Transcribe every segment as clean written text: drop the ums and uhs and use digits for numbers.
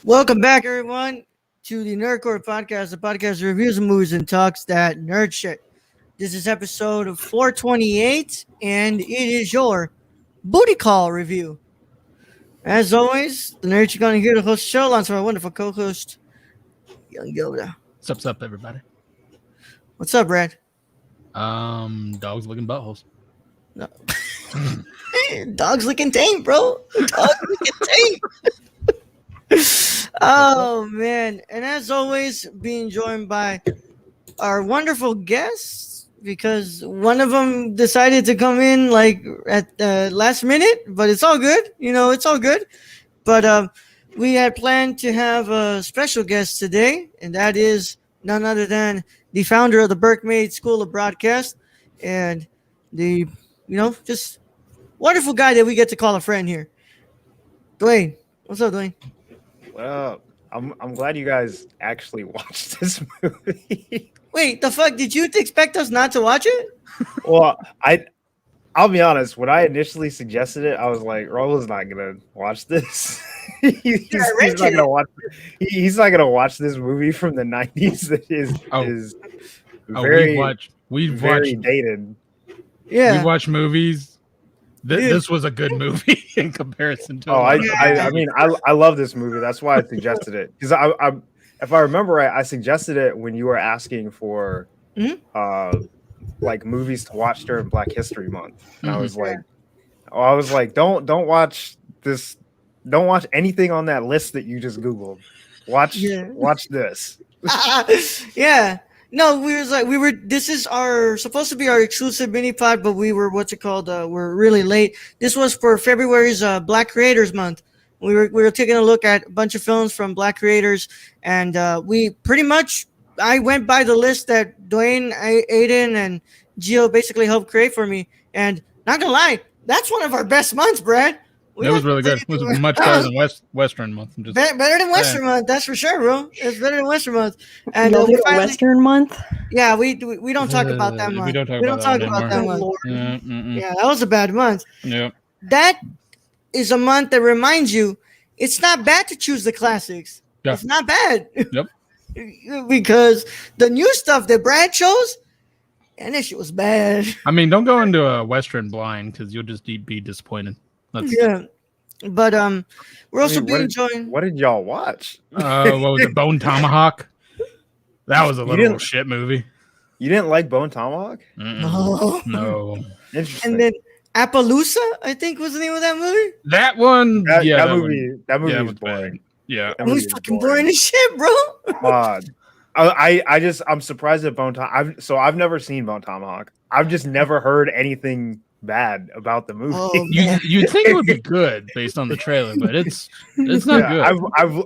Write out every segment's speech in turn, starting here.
Welcome back, everyone, to the Nerdcore Podcast, the podcast that reviews movies and talks that nerd shit. This is episode 428, and it is your booty call review. As always, the nerds are going to hear the host show alongside my wonderful co-host, Young Yoda. What's up, everybody? What's up, Brad? Dogs licking buttholes. No. Dogs licking taint, bro. Dogs licking taint. Oh man, and as always, being joined by our wonderful guests, because one of them decided to come in like at the last minute, but it's all good. It's all good. But we had planned to have a special guest today, and that is none other than the founder of the BurkeMade School of Broadcast, and the just wonderful guy that we get to call a friend here, Dwayne. What's up, Dwayne? Well, I'm glad you guys actually watched this movie. Wait, the fuck? Did you expect us not to watch it? Well, I'll be honest. When I initially suggested it, I was like, "Rolo's not gonna watch this. he's not gonna watch. He's not gonna watch this movie from the '90s that is very very dated. Yeah, we watch movies. This was a good movie in comparison to. I mean, I love this movie. That's why I suggested it, because I if I remember right, I suggested it when you were asking for like movies to watch during Black History Month, and I was like, don't watch this, don't watch anything on that list that you just Googled. Watch this. Yeah. No, this is supposed to be our exclusive mini pod, but we were, we're really late. This was for February's Black Creators Month. We were taking a look at a bunch of films from Black creators, and I went by the list that Dwayne, Aiden, and Gio basically helped create for me. And not gonna lie, that's one of our best months, Brad. It was really good. It was much better than Western Month. Better than Western Month, that's for sure, bro. It's better than Western Month. And Western Month? Yeah, we don't talk about that month. We don't talk about that month. Yeah, that was a bad month. Yeah. That is a month that reminds you it's not bad to choose the classics. Yeah. It's not bad. Yep. Because the new stuff that Brad chose, and that shit was bad. I mean, don't go into a Western blind, because you'll just be disappointed. Yeah. But we're also being joined. What did y'all watch? What was it? Bone Tomahawk? That was a little shit movie. You didn't like Bone Tomahawk? No. Interesting. And then Appaloosa, I think, was the name of that movie. That one, that movie was boring. Bad. Yeah, that movie's fucking boring as shit, bro. I'm surprised at Bone Tomahawk. I've never seen Bone Tomahawk. I've just never heard anything bad about the movie. Oh, you'd think it would be good based on the trailer, but it's not good.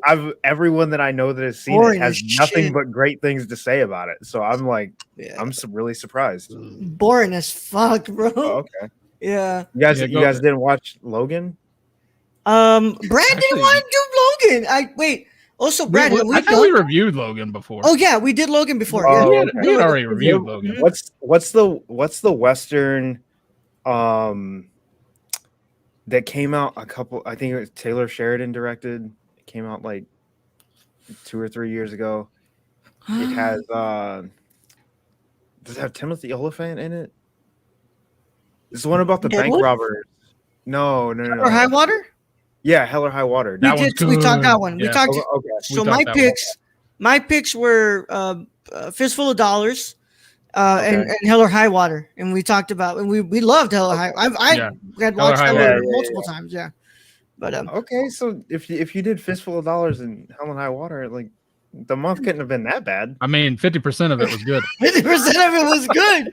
I've everyone that I know that has seen it has nothing but great things to say about it. So I'm like, I'm really surprised. Boring as fuck, bro. Oh, okay. Yeah. You guys didn't watch Logan? Brad didn't want to do Logan. Also, Brad, I thought we reviewed Logan before. Oh yeah, we did Logan before. Oh, yeah, we had already reviewed Logan. What's the Western that came out I think it was Taylor Sheridan directed. It came out like 2 or 3 years ago. It has does it have Timothy Olyphant in it? It's the one about the bank robbers. No. Or High Water? Yeah, Hell or High Water. We talked that one. Yeah. We talked. Okay. So my picks were Fistful of Dollars, and Hell or High Water, and we talked about, and we loved Hell or High. I had watched that multiple times. Yeah, but okay. So if you did Fistful of Dollars and Hell and High Water, like the month couldn't have been that bad. I mean, 50% of it was good. 50% of it was good.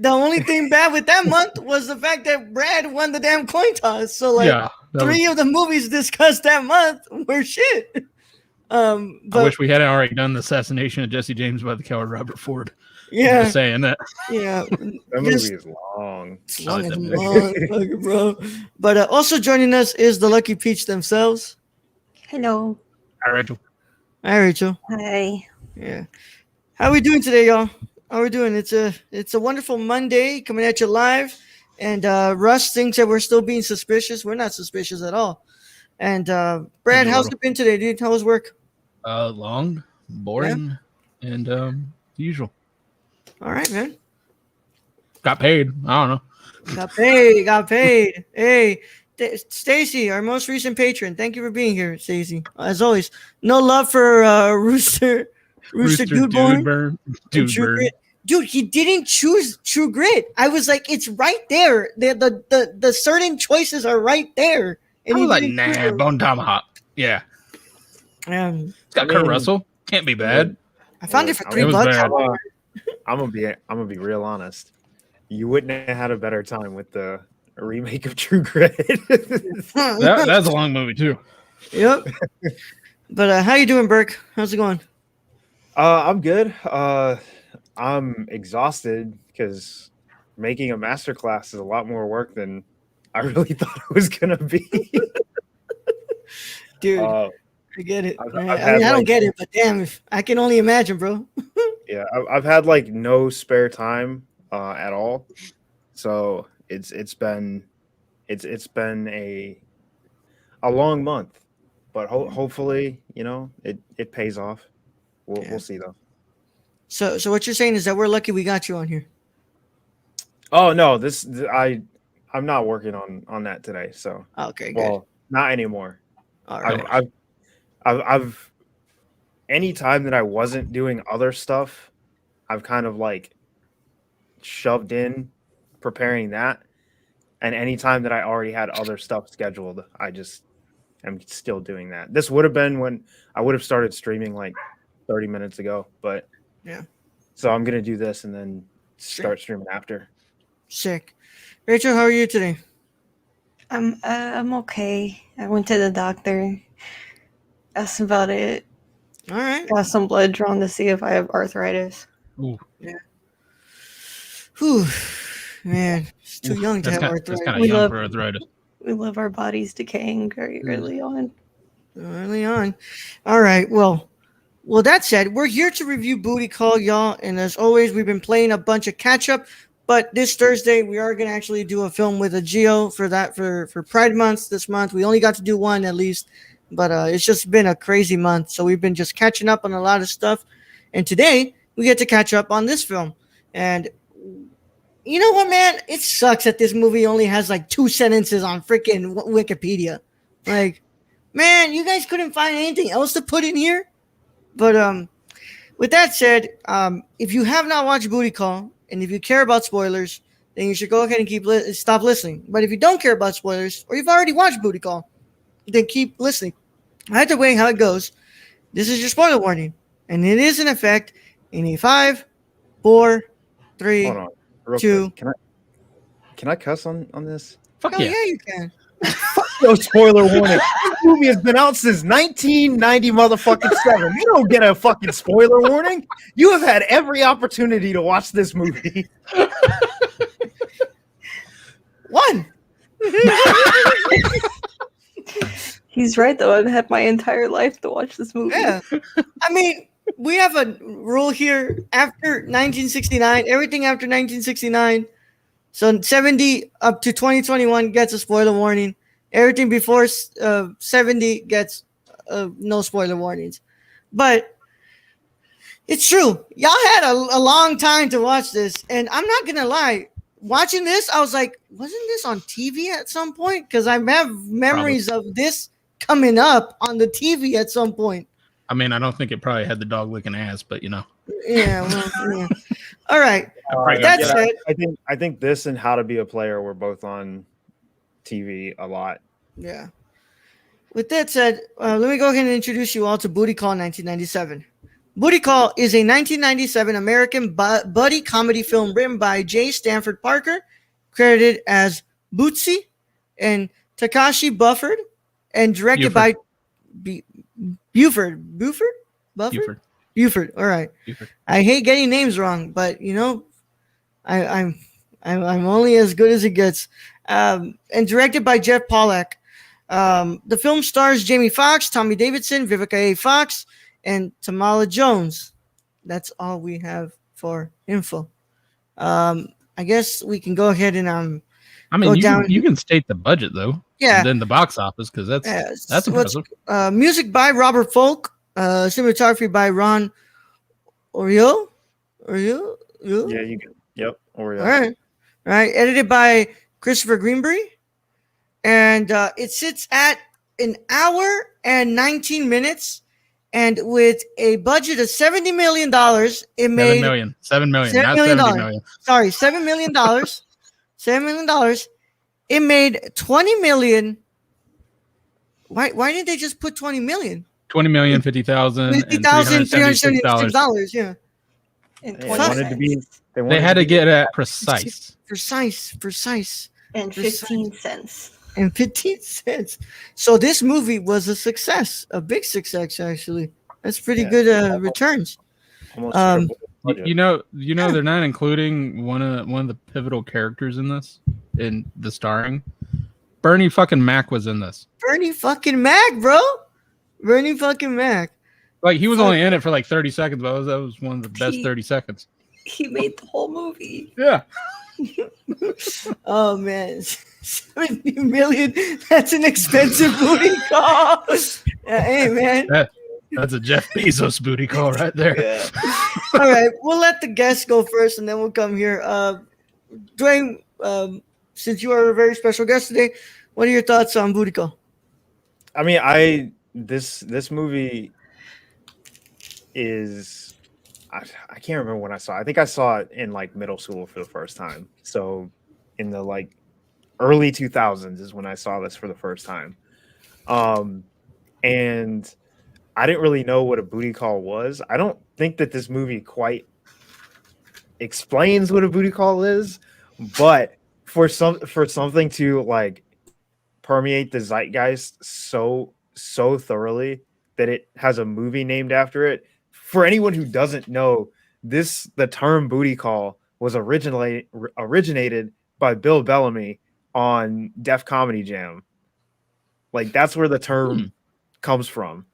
The only thing bad with that month was the fact that Brad won the damn coin toss. So three of the movies discussed that month were shit. I wish we hadn't already done the assassination of Jesse James by the coward Robert Ford. Yeah, just saying that. Yeah, that movie is long. It's long, bro. But also joining us is the Lucky Peach themselves. Hello. Hi, Rachel. Hi, Rachel. Hi. Yeah. How we doing today, y'all? How we doing? It's a wonderful Monday coming at you live. And Russ thinks that we're still being suspicious. We're not suspicious at all. And Brad, how's it been today, dude? How was work? Long, boring, and the usual. All right, man. Got paid. I don't know. Got paid. Hey, Stacy, our most recent patron. Thank you for being here, Stacy. As always, no love for Rooster Dude Burn. Dude, he didn't choose True Grit. I was like, it's right there. The certain choices are right there. And I was like, nah, Bone Tomahawk. Yeah. It's got Kurt Russell. Can't be bad. I found it for $3. I'm gonna be real honest. You wouldn't have had a better time with the remake of True Grit. That's a long movie too. Yep. But how you doing, Burke? How's it going? I'm good. I'm exhausted because making a masterclass is a lot more work than I really thought it was gonna be. Dude, I get it. I don't get it, but damn, I can only imagine, bro. Yeah, I've had like no spare time at all, so it's been a long month, but hopefully it pays off. We'll see though. So what you're saying is that we're lucky we got you on here. Oh no, I'm not working on that today. So okay, well, not anymore. All right. I've any time that I wasn't doing other stuff, I've kind of like shoved in preparing that, and any time that I already had other stuff scheduled, I just am still doing that. This would have been when I would have started streaming like 30 minutes ago, but yeah. So I'm gonna do this and then start streaming after. Sick. Rachel, how are you today? I'm okay. I went to the doctor. That's about it. All right. Got some blood drawn to see if I have arthritis. Ooh. Yeah. Whew. Man, it's too young to have arthritis. That's kind of young for arthritis. We love our bodies decaying very early on. Early on. All right. Well, that said, we're here to review Booty Call, y'all. And as always, we've been playing a bunch of catch-up. But this Thursday, we are going to actually do a film with a Geo for Pride Month this month. We only got to do one at least. But it's just been a crazy month. So we've been just catching up on a lot of stuff. And today, we get to catch up on this film. And you know what, man? It sucks that this movie only has like 2 sentences on freaking Wikipedia. Like, man, you guys couldn't find anything else to put in here? But with that said, if you have not watched Booty Call, and if you care about spoilers, then you should go ahead and stop listening. But if you don't care about spoilers, or you've already watched Booty Call, then keep listening. Either way, how it goes, this is your spoiler warning. And it is in effect in a 5, 4, 3, Hold on, real 2. Quick. Can I cuss on this? Fuck yeah, you can. No spoiler warning. This movie has been out since 1990 motherfucking 7. You don't get a fucking spoiler warning. You have had every opportunity to watch this movie. One. He's right, though. I've had my entire life to watch this movie. Yeah. I mean, we have a rule here after 1969, everything after 1969. So 70 up to 2021 gets a spoiler warning. Everything before 70 gets no spoiler warnings. But it's true. Y'all had a long time to watch this. And I'm not going to lie. Watching this, I was like, wasn't this on TV at some point? Because I have memories of this coming up on the TV at some point. I mean, I don't think it probably had the dog licking ass, but you know. Yeah, well, yeah. All right. That said, I think this and How to Be a Player were both on TV a lot. Yeah. With that said, let me go ahead and introduce you all to Booty Call 1997. Booty Call is a 1997 American buddy comedy film written by J. Stanford Parker, credited as Bootsy, and Takashi Bufford, and directed by Buford. All right. Buford. I hate getting names wrong, but you know, I'm only as good as it gets. And directed by Jeff Pollack. The film stars Jamie Foxx, Tommy Davidson, Vivica A. Fox, and Tamala Jones. That's all we have for info. I guess we can go ahead and I mean, you can state the budget though. Yeah. And then the box office, because that's impressive. Music by Robert Folk. Cinematography by Ron Oriol. Yeah, you can. Yep. Oreo. All right. Edited by Christopher Greenberry. And it sits at an hour and 19 minutes. And with a budget of $70 million, it made $7 million, not $70 $70 million. Sorry, $7 million. $7 million. It made 20 million. Why didn't they just put 20 million? 20 million, 50,000, and $376. Yeah. And They wanted to be. They had to get at precise. And 15 cents. And 15 cents. So this movie was a success, a big success actually. That's pretty good returns. Almost You know, they're not including one of the pivotal characters in this, in the starring. Bernie fucking Mac was in this. Bernie fucking Mac, bro. Bernie fucking Mac. Like, he was only in it for like 30 seconds, but that was one of the best 30 seconds. He made the whole movie. Yeah. Oh man, 70 million. That's an expensive booty call. Hey man, that's a Jeff Bezos booty call right there. Yeah. All right, we'll let the guests go first, and then we'll come here. Dwayne, since you are a very special guest today, what are your thoughts on booty call? I mean, this movie is. I can't remember when I saw it. I think I saw it in like middle school for the first time. So in the like early 2000s is when I saw this for the first time. And I didn't really know what a booty call was. I don't think that this movie quite explains what a booty call is, but for something to like permeate the zeitgeist so thoroughly that it has a movie named after it. For anyone who doesn't know, the term booty call was originated by Bill Bellamy on Def Comedy Jam. Like, that's where the term comes from.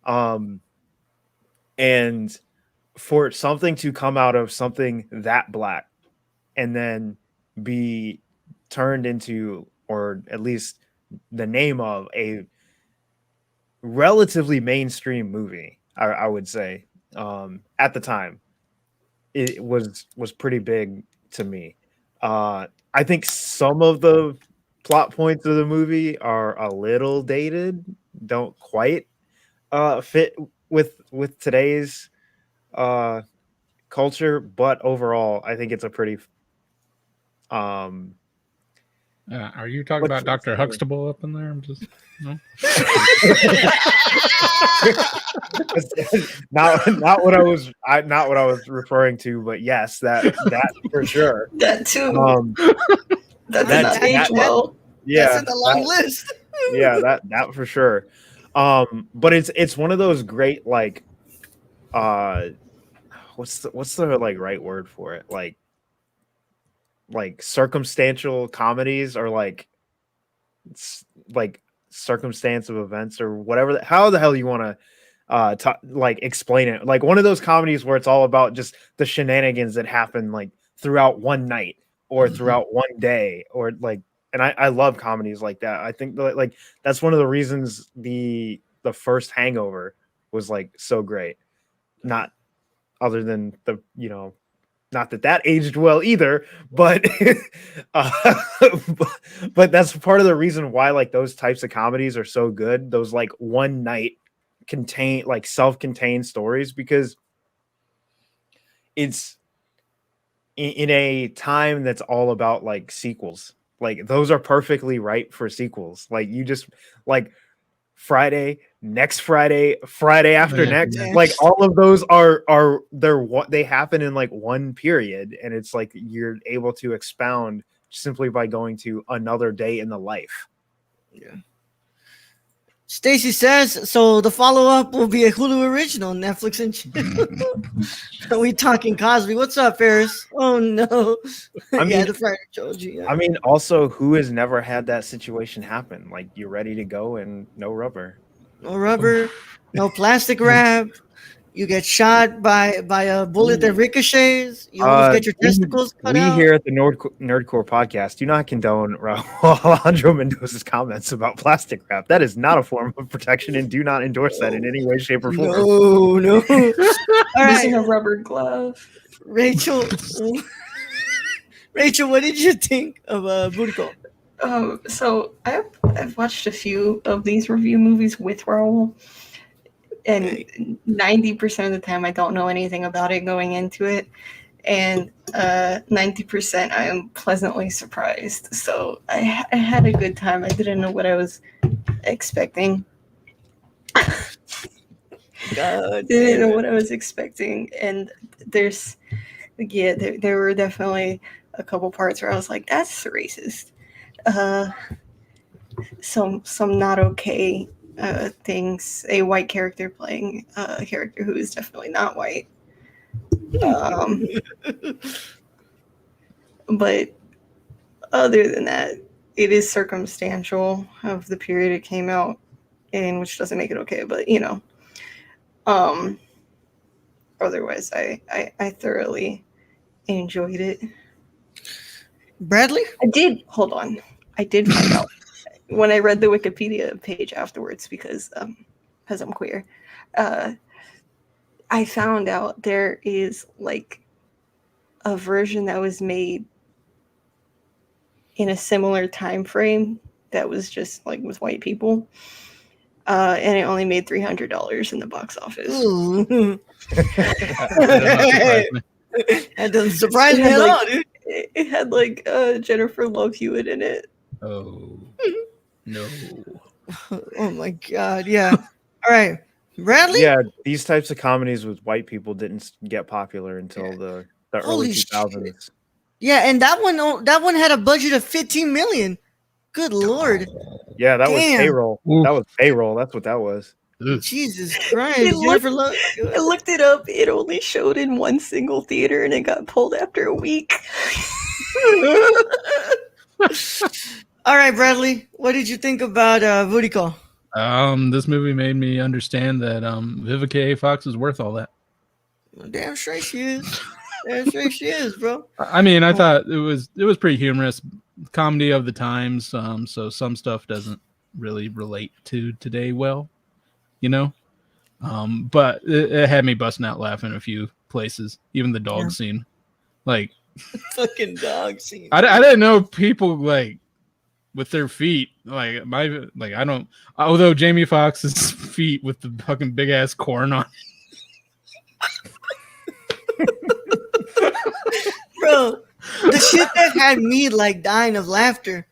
And for something to come out of something that black and then be turned into, or at least the name of, a relatively mainstream movie, I would say, at the time, it was pretty big to me. I think some of the plot points of the movie are a little dated, don't quite fit with today's culture, but overall, I think it's a pretty. Are you talking about Dr. Huxtable up in there? I'm just no. not what I was referring to, but yes, that for sure. That too. That's well. Yeah, that's in the long list. Yeah, that for sure. But it's one of those great, like, what's the like right word for it? Like circumstantial comedies, or like circumstance of events, or whatever. How the hell you want to like explain it? Like one of those comedies where it's all about just the shenanigans that happen like throughout one night or throughout one day, or like. And I love comedies like that. I think like that's one of the reasons the first Hangover was like so great. Not other than the, not that aged well either, but but that's part of the reason why like those types of comedies are so good. Those like one night self-contained stories, because it's in a time that's all about like sequels. Like those are perfectly right for sequels. Like you just like Friday, next Friday, Friday after next. Yeah. Like all of those they happen in like one period, and it's like you're able to expound simply by going to another day in the life. Yeah. Stacy says, so the follow-up will be a Hulu original, Netflix and chill. Are we talking Cosby? What's up, Ferris? Oh no. I mean, the Friday trilogy. Yeah. I mean, also, who has never had that situation happen? Like you're ready to go and no rubber. No rubber, no plastic wrap, You get shot by a bullet that ricochets. You almost get your testicles cut we out. here at the Nerdcore podcast do not condone Raul Alejandro Mendoza's comments about plastic wrap. That is not a form of protection, and do not endorse that in any way, shape, or form. No. All right, Using a rubber glove. Rachel. Rachel, what did you think of Booty Call? So I've watched a few of these review movies with Raul, and 90% of the time I don't know anything about it going into it, and 90% I am pleasantly surprised. So I had a good time. I didn't know what I was expecting. Didn't know what I was expecting, and there were definitely a couple parts where I was like, "That's racist." Some not okay things. A white character playing a character who is definitely not white. But other than that, it is circumstantial of the period it came out in, which doesn't make it okay. But otherwise, I thoroughly enjoyed it. Bradley? I did find out when I read the Wikipedia page afterwards because I'm queer. I found out there is like a version that was made in a similar time frame that was just like with white people, and it only made $300 in the box office. Ooh. That doesn't surprise me at all, dude. It had like Jennifer Love Hewitt in it. Oh no! Oh my god! Yeah. All right, Bradley. Yeah, these types of comedies with white people didn't get popular until the early 2000s. Shit. Yeah, and that one had a budget of 15 million. Good lord. Yeah, that was Damn. payroll. Oof. That was payroll. That's what that was. Jesus Christ! I looked it up. It only showed in one single theater, and it got pulled after a week. All right, Bradley. What did you think about Booty Call? This movie made me understand that Vivica A. Fox is worth all that. Damn straight she is. Damn straight she is, bro. I mean, I thought it was pretty humorous, comedy of the times. So some stuff doesn't really relate to today well, but it had me busting out laughing a few places, even the dog scene. Like Fucking dog scene. I didn't know people like with their feet, I don't. Although Jamie Foxx's feet with the fucking big ass corn on, Bro, the shit that had me like dying of laughter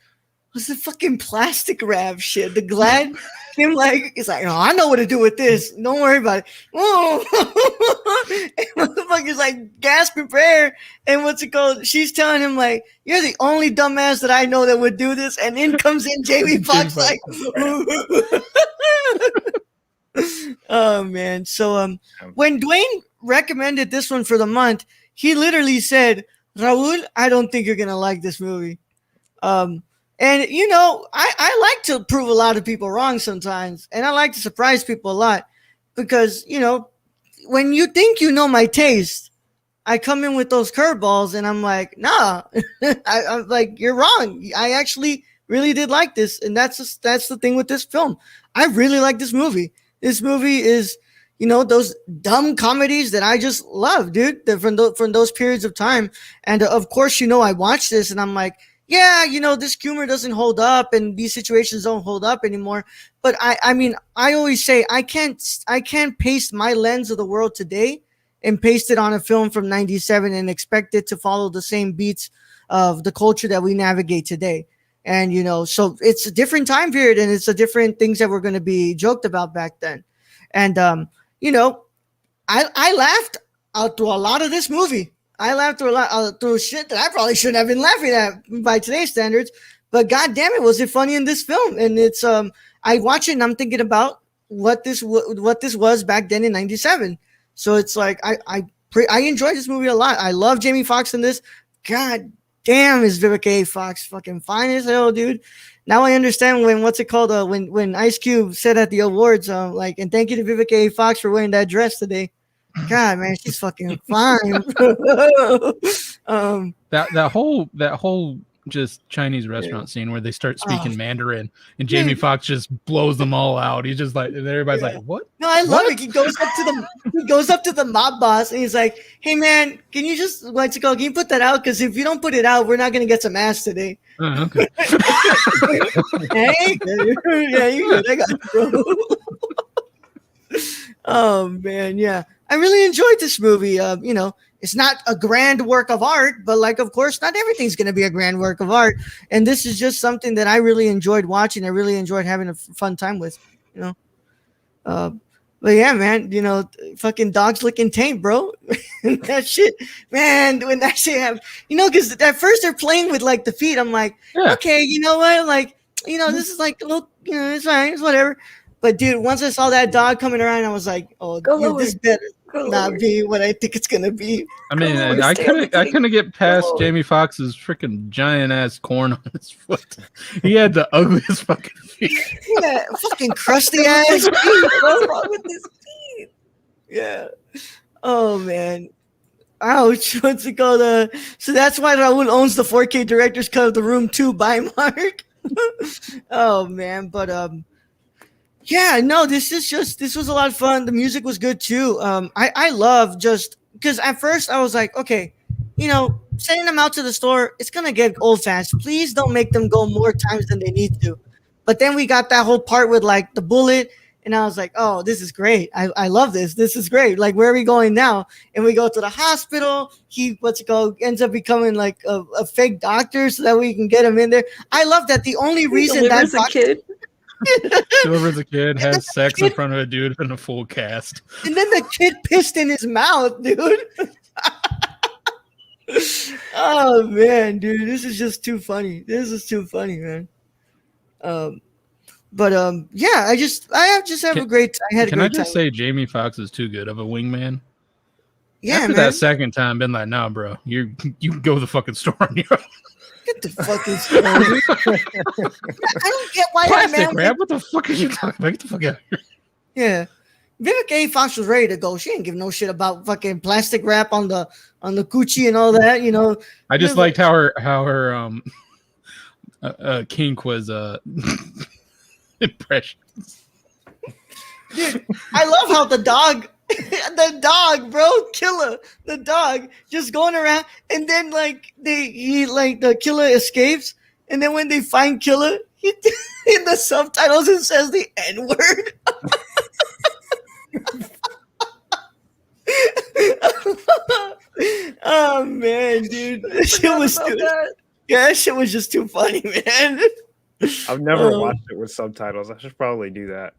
was the fucking plastic wrap shit. The Glad him like it's like, oh, I know what to do with this. Don't worry about it. Whoa. And motherfucker's like gasping for air. And what's it called? She's telling him like, you're the only dumbass that I know that would do this. And in comes in Jamie Foxx like, oh man. So when Dwayne recommended this one for the month, he literally said, Raul, I don't think you're gonna like this movie. And I like to prove a lot of people wrong sometimes, and I like to surprise people a lot because when you think you know my taste, I come in with those curveballs, and I'm like, nah, I'm like, you're wrong. I actually really did like this, and that's the thing with this film. I really like this movie. This movie is, those dumb comedies that I just love, dude. From those periods of time, and of course, I watched this, and I'm like, yeah, this humor doesn't hold up and these situations don't hold up anymore. But I mean, I always say I can't paste my lens of the world today and paste it on a film from 97 and expect it to follow the same beats of the culture that we navigate today. And, so it's a different time period and it's a different things that were going to be joked about back then. And, I laughed out through a lot of this movie. I laughed through a lot through shit that I probably shouldn't have been laughing at by today's standards. But god damn it, was it funny in this film? And it's I watch it and I'm thinking about what this was back then in 97. So it's like I enjoyed this movie a lot. I love Jamie Foxx in this. God damn, is Vivica A. Fox fucking fine as hell, dude. Now I understand when Ice Cube said at the awards, and thank you to Vivica A. Fox for wearing that dress today. God, man, she's fucking fine. That whole just Chinese restaurant scene where they start speaking Mandarin and Jamie Foxx just blows them all out. He's just like, and everybody's like, "What?" No, I love it. He goes up to the mob boss and he's like, "Hey, man, can you just Can you put that out? Because if you don't put it out, we're not gonna get some ass today." Okay. Hey, yeah, you good. I got you, bro. Oh man, yeah. I really enjoyed this movie. It's not a grand work of art, but like, of course, not everything's going to be a grand work of art. And this is just something that I really enjoyed watching. I really enjoyed having a fun time with, But yeah, man, fucking dogs licking taint, bro. That shit, man. When that shit happened, because at first they're playing with like the feet. I'm like, okay, you know what? Like, this is like a little, it's fine, it's whatever. But dude, once I saw that dog coming around, I was like, oh, this better not be what I think it's gonna be. I mean, I couldn't get past Jamie Foxx's freaking giant ass corn on his foot. He had the ugliest fucking feet. Yeah, fucking crusty ass feet. What's wrong with his feet? Yeah. Oh man. Ouch. What's it called? So that's why Raul owns the 4K director's cut of The Room 2 by Mark. Oh man, but yeah, no, this was a lot of fun. The music was good too. I love just because at first I was like, okay, sending them out to the store, it's gonna get old fast. Please don't make them go more times than they need to. But then we got that whole part with like the bullet, and I was like, oh, this is great. I love this. This is great. Like, where are we going now? And we go to the hospital. He ends up becoming like a fake doctor so that we can get him in there. I love that. The only reason that kid. Delivers a kid, has sex in front of a dude in a full cast. And then the kid pissed in his mouth, dude. Oh man, dude, this is just too funny. This is too funny, man. Yeah, I just have a great. I had a great time. Can I just say Jamie Foxx is too good of a wingman? Yeah, after that second time, been like, nah, bro, you go to the fucking store on your own. Get the fucking store. I don't get why plastic that man. wrap. What the fuck are you talking about? Get the fuck out of here. Yeah, Vivica A. Fox was ready to go. She didn't give no shit about fucking plastic wrap on the coochie and all that. I just liked how her kink was impressions. Dude, I love how the dog, bro, killer, the dog just going around, and then like the killer escapes, and then when they find killer, in the subtitles it says the N-word. Oh man, dude, that shit was that shit was just too funny, man. I've never watched it with subtitles. I should probably do that.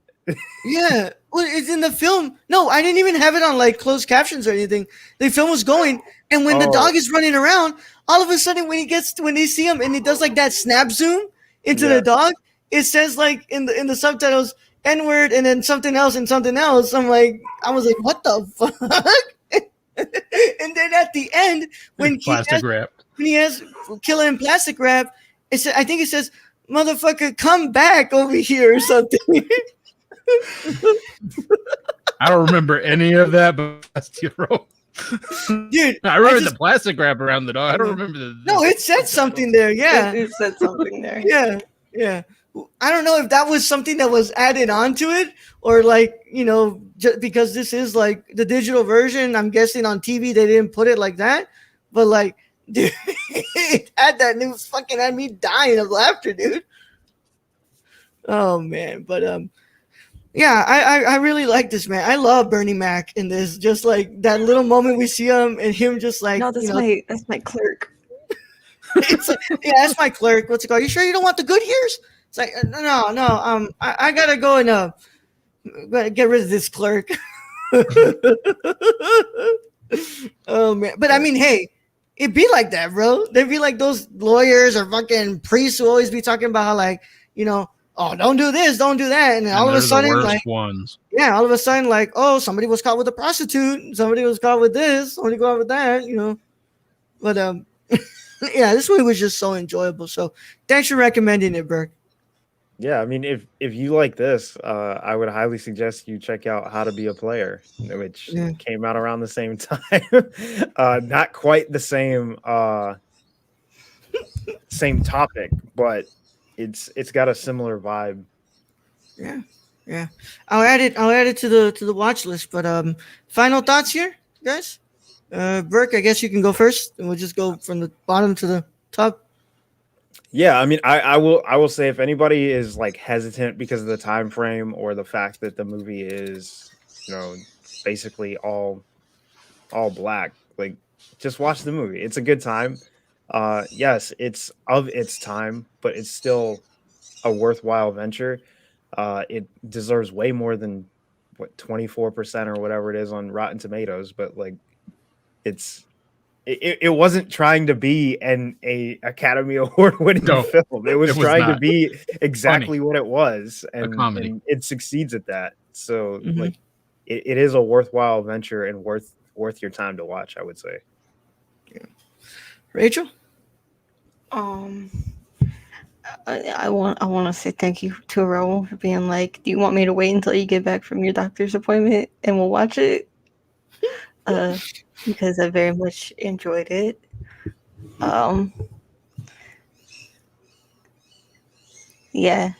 Yeah, well, it's in the film. No, I didn't even have it on like closed captions or anything. The film was going, and when the dog is running around, all of a sudden when they see him and it does like that snap zoom into the dog, it says like in the subtitles N-word and then something else and something else. I was like, what the fuck? And then at the end, when he has killer in plastic wrap, I think it says, "Motherfucker, come back over here" or something. I don't remember any of that, but dude, I remember the plastic wrap around the dog. I don't remember No, it said something there. Yeah, it said something there. Yeah. I don't know if that was something that was added onto it or like, just because this is like the digital version. I'm guessing on TV they didn't put it like that, but like, dude, it had that new fucking had me dying of laughter, dude. Oh man, but yeah, I really like this, man. I love Bernie Mac in this. Just like that little moment we see him and him just like, no, that's my clerk. It's like, yeah, that's my clerk. What's it called? You sure you don't want the good years? It's like, no. I gotta go and get rid of this clerk. Oh man, but I mean, hey, it'd be like that, bro. They'd be like those lawyers or fucking priests who always be talking about how like, oh, don't do this, don't do that, and all of a sudden, all of a sudden, like, oh, somebody was caught with a prostitute, somebody was caught with this, somebody caught with that, But yeah, this movie was just so enjoyable. So thanks for recommending it, Burke. Yeah, I mean, if you like this, I would highly suggest you check out How to Be a Player, which Yeah. came out around the same time. Not quite the same topic, but it's got a similar vibe. Yeah. Yeah. I'll add it to the watch list. But final thoughts here, guys. Burke, I guess you can go first, and we'll just go from the bottom to the top. Yeah, I mean, I will say if anybody is like hesitant because of the time frame or the fact that the movie is, basically all black, like just watch the movie. It's a good time. Yes, it's of its time, but it's still a worthwhile venture. It deserves way more than what 24% or whatever it is on Rotten Tomatoes, but like it's it wasn't trying to be a Academy Award winning No, film. It was it was trying to not. be exactly what it was, A comedy. and it succeeds at that. So Mhm. like it is a worthwhile venture and worth your time to watch, I would say. Rachel. Um, I want to say thank you to Raul for being like, do you want me to wait until you get back from your doctor's appointment and we'll watch it? Because I very much enjoyed it. Yeah,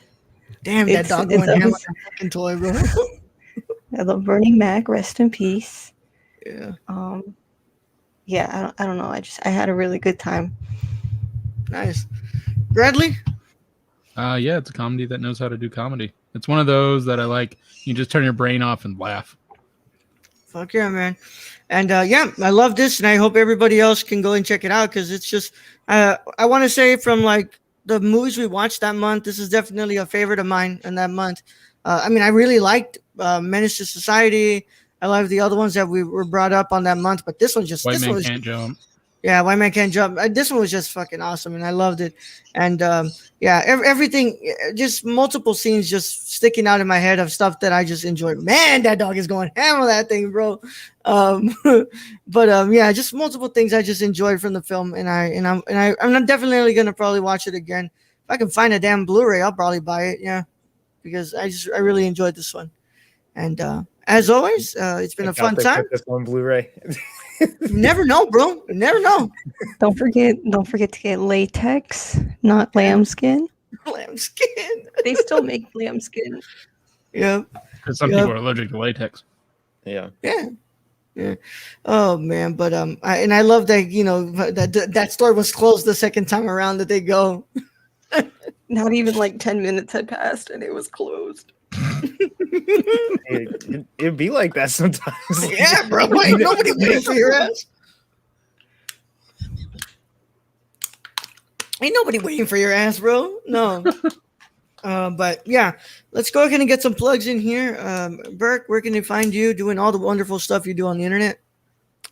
Damn, that dog it's went ham on always, that fucking toy, bro. I love Bernie Mac, rest in peace. Yeah. Yeah, I don't know. I had a really good time. Nice. Bradley. Yeah, it's a comedy that knows how to do comedy. It's one of those that I like. You just turn your brain off and laugh. Fuck yeah, man. And yeah, I love this, and I hope everybody else can go and check it out because it's just. I want to say from like the movies we watched that month, this is definitely a favorite of mine in that month. I mean, I really liked Menace to Society. I love the other ones that we were brought up on that month, but this one just White this Man one was Can't Jump. yeah, White Man Can't Jump. This one was just fucking awesome, and I loved it. And yeah, everything, just multiple scenes just sticking out in my head of stuff that I just enjoyed. Man, that dog is going ham on that thing, bro. Um, but yeah, just multiple things I just enjoyed from the film, and I'm definitely gonna probably watch it again. If I can find a damn Blu-ray, I'll probably buy it. Yeah, because I really enjoyed this one. And as always, it's been a Check out fun they time. put this on Blu-ray. You never know, bro. You never know. Don't forget to get latex, not lambskin. Lambskin. They still make lambskin. Yeah. Because some people are allergic to latex. Yeah. Yeah. Yeah. Oh man, but I love that that store was closed the second time around that they go. Not even like 10 minutes had passed and it was closed. It'd be like that sometimes. Yeah, bro. Ain't nobody waiting for your ass. Ain't nobody waiting for your ass, bro. No. But yeah, let's go ahead and get some plugs in here. Burke, where can they find you doing all the wonderful stuff you do on the internet?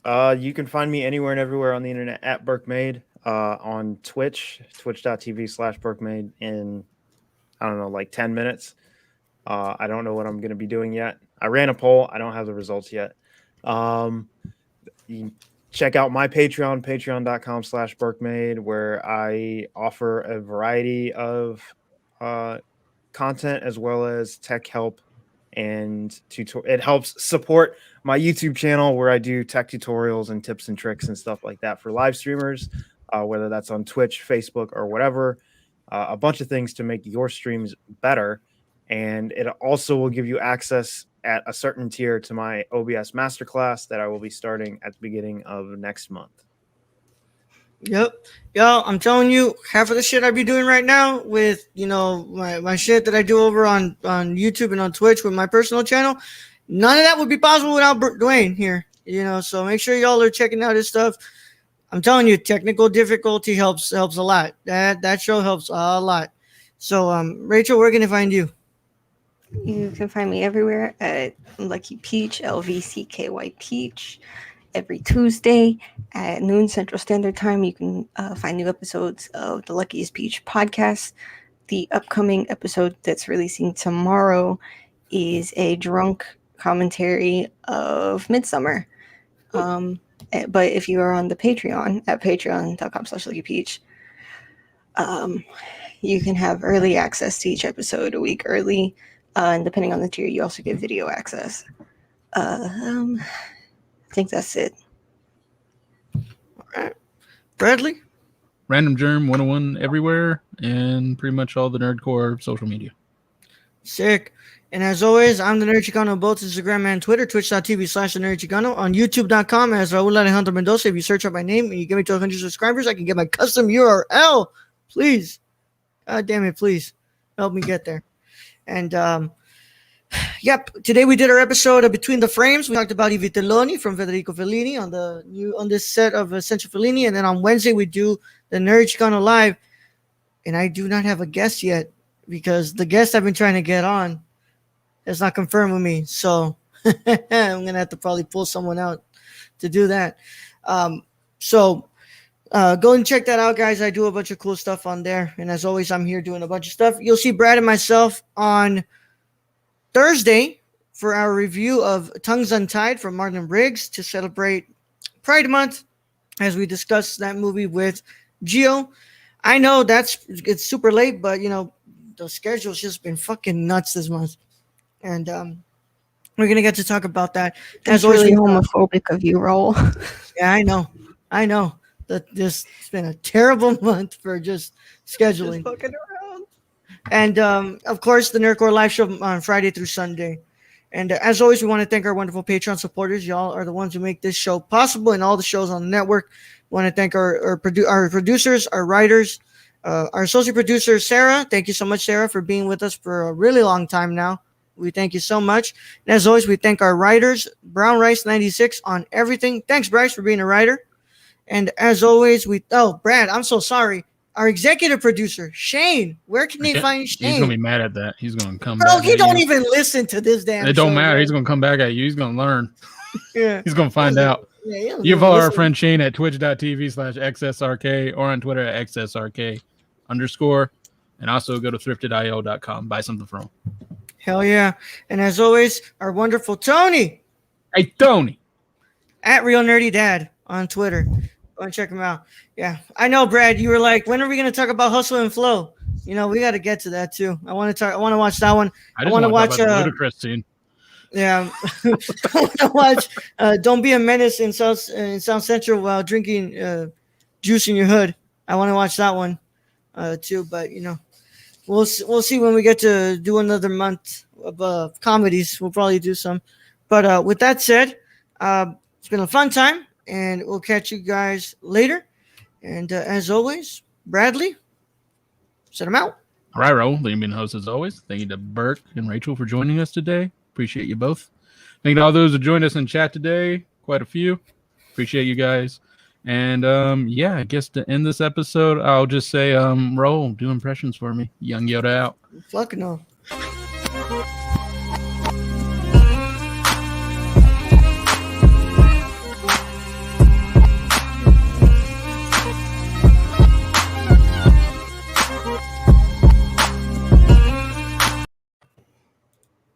You can find me anywhere and everywhere on the internet at BurkeMade, on Twitch, twitch.tv/BurkeMade in, I don't know, like 10 minutes. I don't know what I'm going to be doing yet. I ran a poll. I don't have the results yet. You can check out my Patreon, patreon.com/BurkeMade, where I offer a variety of content as well as tech help, and it helps support my YouTube channel where I do tech tutorials and tips and tricks and stuff like that for live streamers, whether that's on Twitch, Facebook, or whatever. A bunch of things to make your streams better. And it also will give you access at a certain tier to my OBS masterclass that I will be starting at the beginning of next month. Yep. Yo, I'm telling you, half of the shit I be doing right now with, my shit that I do over on YouTube and on Twitch with my personal channel, none of that would be possible without Dwayne here. So make sure y'all are checking out his stuff. I'm telling you, technical difficulty helps a lot. That show helps a lot. So, Rachel, where can I find you? You can find me everywhere at Lucky Peach, LVCKY Peach. Every Tuesday at noon Central Standard Time, you can find new episodes of the Lucky's Peach podcast. The upcoming episode that's releasing tomorrow is a drunk commentary of Midsummer. But if you are on the Patreon at patreon.com/LuckyPeach, You can have early access to each episode a week early, and depending on the tier, you also get video access. I think that's it. All right. Bradley? Random Germ 101 everywhere and pretty much all the nerdcore social media. Sick. And as always, I'm the Nerd Chicano on both Instagram and Twitter, twitch.tv/the Nerd Chicano, on youtube.com as Raul Alejandro Mendoza. If you search up my name and you get me to 100 subscribers, I can get my custom URL. Please. God damn it, please. Help me get there. And yep, today we did our episode of Between the Frames. We talked about I Vitelloni from Federico Fellini on this set of Essential Fellini. And then on Wednesday we do the Nerd Chicano Live. And I do not have a guest yet because the guest I've been trying to get on has not confirmed with me. So I'm going to have to probably pull someone out to do that. So go and check that out, guys. I do a bunch of cool stuff on there. And as always, I'm here doing a bunch of stuff. You'll see Brad and myself on Thursday for our review of Tongues Untied from Martin Briggs to celebrate Pride Month as we discuss that movie with Gio. I know it's super late, but, the schedule's just been fucking nuts this month. And we're going to get to talk about that. That's really homophobic of you, Raul. Yeah, I know. This has been a terrible month for just scheduling. Just fucking around. And, of course, the Nerdcore live show on Friday through Sunday. And as always, we want to thank our wonderful Patreon supporters. Y'all are the ones who make this show possible and all the shows on the network. We want to thank our producers, our writers, our associate producer, Sarah. Thank you so much, Sarah, for being with us for a really long time now. We thank you so much. And as always, we thank our writers, Brown Rice 96 on everything. Thanks, Bryce, for being a writer. And as always, Brad, I'm so sorry. Our executive producer, Shane. Where can they find Shane? He's gonna be mad at that. He's gonna come. Bro, he don't even listen to this damn. It don't show, matter. bro. He's gonna come back at you. He's gonna learn. Yeah, he's gonna find out. Yeah, you follow our friend Shane at twitch.tv/xsrk or on Twitter at xsrk_. And also go to thriftedio.com. Buy something from him. Hell yeah. And as always, our wonderful Tony. Hey, Tony. At Real Nerdy Dad on Twitter. Go and check him out. Yeah. I know, Brad, you were like, when are we going to talk about Hustle and Flow? We got to get to that too. I want to watch that one. I want to watch the ludicrous scene. Yeah. I want to watch Don't Be a Menace in South Central while drinking juice in your hood. I want to watch that one too, but we'll see when we get to do another month of comedies. We'll probably do some. But with that said, it's been a fun time, and we'll catch you guys later. And as always, Bradley, set them out. All right, Raul, you've been host as always. Thank you to Burke and Rachel for joining us today. Appreciate you both. Thank you to all those who joined us in chat today. Quite a few. Appreciate you guys. And I guess to end this episode, I'll just say, Raul, do impressions for me. Young Yoda out. Fuck no.